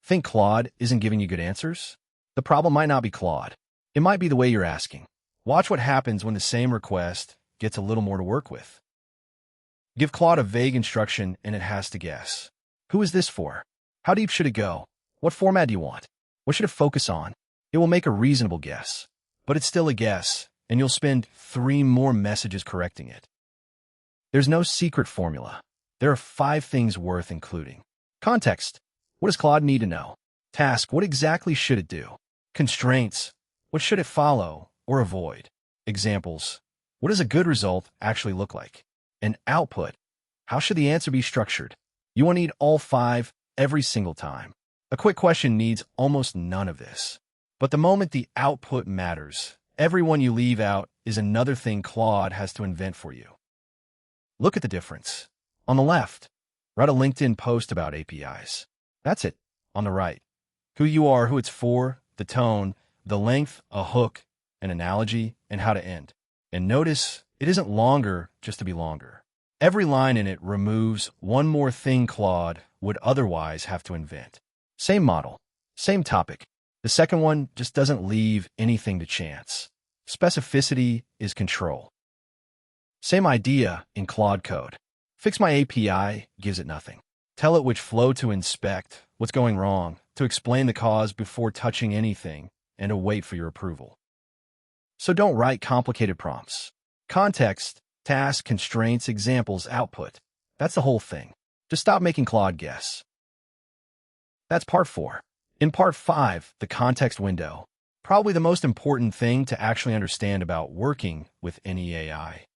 Think Claude isn't giving you good answers? The problem might not be Claude. It might be the way you're asking. Watch what happens when the same request gets a little more to work with. Give Claude a vague instruction and it has to guess. Who is this for? How deep should it go? What format do you want? What should it focus on? It will make a reasonable guess, but it's still a guess, and you'll spend 3 more messages correcting it. There's no secret formula. There are 5 things worth including. Context. What does Claude need to know? Task. What exactly should it do? Constraints. What should it follow or avoid? Examples. What does a good result actually look like? And output. How should the answer be structured? You won't need all 5 every single time. A quick question needs almost none of this. But the moment the output matters, every one you leave out is another thing Claude has to invent for you. Look at the difference. On the left, write a LinkedIn post about APIs. That's it. On the right, who you are, who it's for, the tone, the length, a hook, an analogy, and how to end. And notice, it isn't longer just to be longer. Every line in it removes one more thing Claude would otherwise have to invent. Same model, same topic. The second one just doesn't leave anything to chance. Specificity is control. Same idea in Claude Code. Fix my API gives it nothing. Tell it which flow to inspect, what's going wrong, to explain the cause before touching anything, and to wait for your approval. So don't write complicated prompts. Context, task, constraints, examples, output. That's the whole thing. Just stop making Claude guess. That's part 4. In part 5, the context window. Probably the most important thing to actually understand about working with any AI.